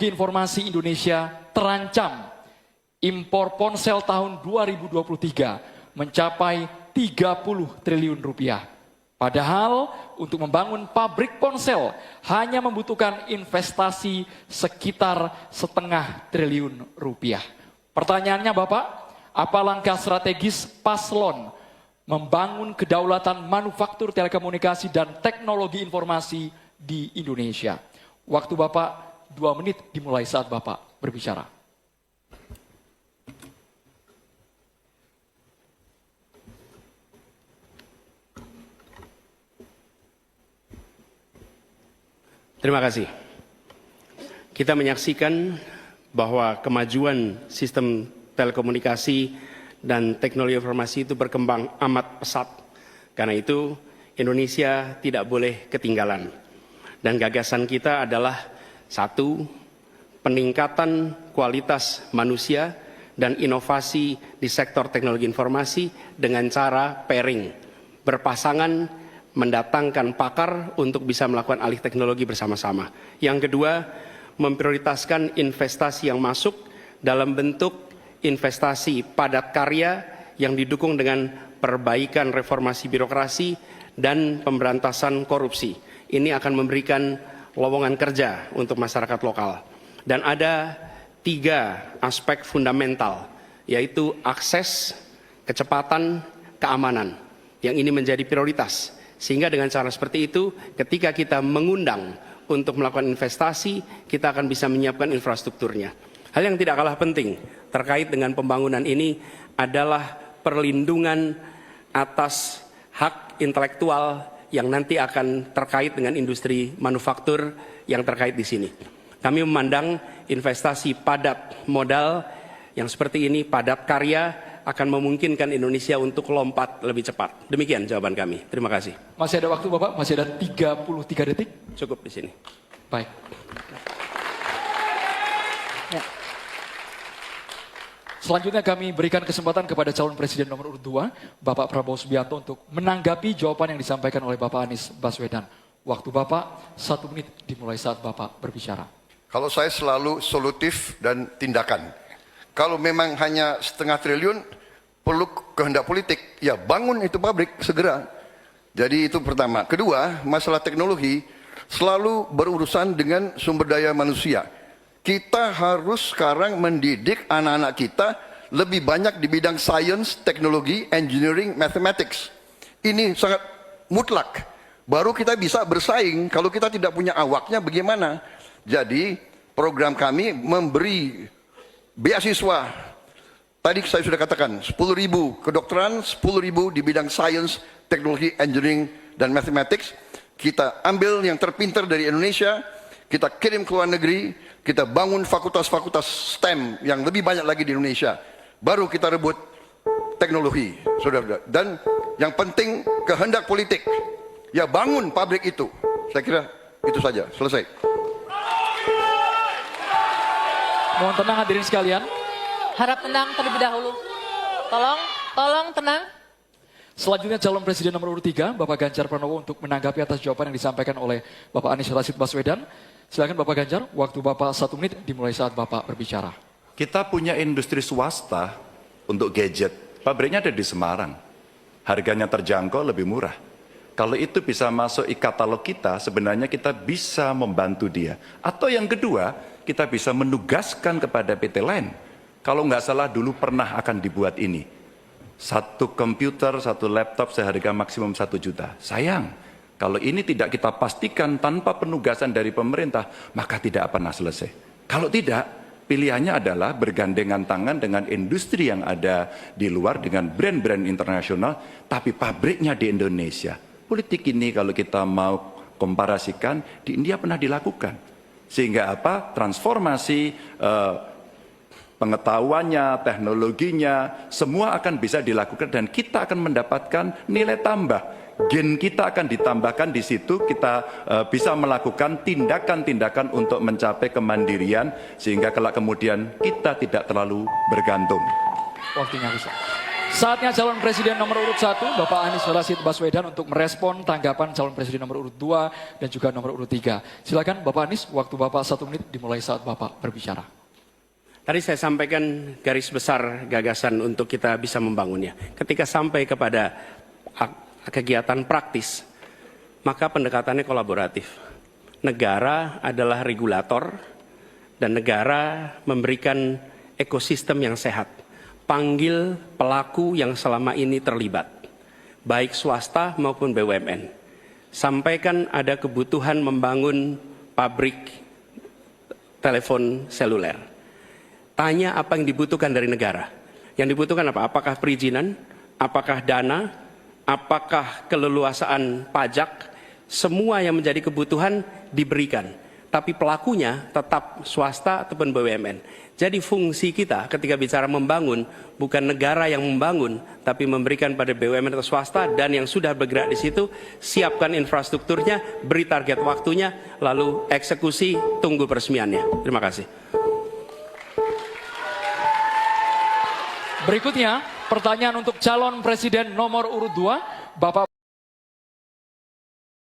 Informasi Indonesia terancam. Impor ponsel tahun 2023 mencapai 30 triliun rupiah. Padahal untuk membangun pabrik ponsel hanya membutuhkan investasi sekitar setengah triliun rupiah. Pertanyaannya Bapak, apa langkah strategis paslon membangun kedaulatan manufaktur telekomunikasi dan teknologi informasi di Indonesia? Waktu Bapak 2 menit dimulai saat Bapak berbicara. Terima kasih. Kita menyaksikan bahwa kemajuan sistem telekomunikasi dan teknologi informasi itu berkembang amat pesat. Karena itu Indonesia tidak boleh ketinggalan. Dan gagasan kita adalah satu, peningkatan kualitas manusia dan inovasi di sektor teknologi informasi dengan cara pairing, berpasangan, mendatangkan pakar untuk bisa melakukan alih teknologi bersama-sama. Yang kedua, memprioritaskan investasi yang masuk dalam bentuk investasi padat karya yang didukung dengan perbaikan reformasi birokrasi dan pemberantasan korupsi. Ini akan memberikan lowongan kerja untuk masyarakat lokal. Dan ada 3 aspek fundamental, yaitu akses, kecepatan, keamanan, yang ini menjadi prioritas. Sehingga dengan cara seperti itu, ketika kita mengundang untuk melakukan investasi, kita akan bisa menyiapkan infrastrukturnya. Hal yang tidak kalah penting terkait dengan pembangunan ini adalah perlindungan atas hak intelektual yang nanti akan terkait dengan industri manufaktur yang terkait di sini. Kami memandang investasi padat modal yang seperti ini, padat karya, akan memungkinkan Indonesia untuk lompat lebih cepat. Demikian jawaban kami. Terima kasih. Masih ada waktu Bapak? Masih ada 33 detik? Cukup di sini. Baik. Ya. Selanjutnya kami berikan kesempatan kepada calon presiden nomor urut 2, Bapak Prabowo Subianto, untuk menanggapi jawaban yang disampaikan oleh Bapak Anies Baswedan. Waktu Bapak 1 menit dimulai saat Bapak berbicara. Kalau saya selalu solutif dan tindakan. Kalau memang hanya setengah triliun, perlu kehendak politik. Ya bangun itu pabrik segera. Jadi itu pertama. Kedua, masalah teknologi selalu berurusan dengan sumber daya manusia. Kita harus sekarang mendidik anak-anak kita lebih banyak di bidang sains, teknologi, engineering, mathematics. Ini sangat mutlak. Baru kita bisa bersaing. Kalau kita tidak punya awaknya bagaimana? Jadi program kami memberi beasiswa. Tadi saya sudah katakan 10.000 kedokteran, 10.000 di bidang sains, teknologi, engineering, dan mathematics. Kita ambil yang terpintar dari Indonesia, kita kirim ke luar negeri, kita bangun fakultas-fakultas STEM yang lebih banyak lagi di Indonesia. Baru kita rebut teknologi, saudara-saudara. Dan yang penting kehendak politik. Ya bangun pabrik itu. Saya kira itu saja, selesai. Mohon tenang hadirin sekalian. Harap tenang terlebih dahulu. Tolong tenang. Selanjutnya calon presiden nomor urut 3, Bapak Ganjar Pranowo, untuk menanggapi atas jawaban yang disampaikan oleh Bapak Anies Rashid Baswedan. Silakan Bapak Ganjar, waktu Bapak 1 menit dimulai saat Bapak berbicara. Kita punya industri swasta untuk gadget. Pabriknya ada di Semarang. Harganya terjangkau, lebih murah. Kalau itu bisa masuk e-katalog kita, sebenarnya kita bisa membantu dia. Atau yang kedua, kita bisa menugaskan kepada PT lain. Kalau nggak salah dulu pernah akan dibuat ini. 1 komputer, 1 laptop seharga maksimum 1 juta. Sayang, kalau ini tidak kita pastikan tanpa penugasan dari pemerintah, maka tidak pernah selesai. Kalau tidak, pilihannya adalah bergandengan tangan dengan industri yang ada di luar, dengan brand-brand internasional, tapi pabriknya di Indonesia. Politik ini kalau kita mau komparasikan, di India pernah dilakukan. Sehingga apa? Transformasi pengetahuannya, teknologinya, semua akan bisa dilakukan dan kita akan mendapatkan nilai tambah. Gen kita akan ditambahkan di situ, kita bisa melakukan tindakan-tindakan untuk mencapai kemandirian, sehingga kelak kemudian kita tidak terlalu bergantung. Waktunya bisa. Saatnya calon presiden nomor urut 1, Bapak Anies Rashid Baswedan untuk merespon tanggapan calon presiden nomor urut 2 dan juga nomor urut 3. Silakan Bapak Anies, waktu Bapak 1 menit dimulai saat Bapak berbicara. Tadi saya sampaikan garis besar gagasan untuk kita bisa membangunnya. Ketika sampai kepada kegiatan praktis, maka pendekatannya kolaboratif. Negara adalah regulator dan negara memberikan ekosistem yang sehat. Panggil pelaku yang selama ini terlibat, baik swasta maupun BUMN. Sampaikan ada kebutuhan membangun pabrik telepon seluler. Tanya apa yang dibutuhkan dari negara. Yang dibutuhkan apa? Apakah perizinan? Apakah dana? Apakah keleluasaan pajak? Semua yang menjadi kebutuhan diberikan. Tapi pelakunya tetap swasta ataupun BUMN. Jadi fungsi kita ketika bicara membangun, bukan negara yang membangun, tapi memberikan pada BUMN atau swasta, dan yang sudah bergerak di situ, siapkan infrastrukturnya, beri target waktunya, lalu eksekusi, tunggu peresmiannya. Terima kasih. Berikutnya, pertanyaan untuk calon presiden nomor urut 2, Bapak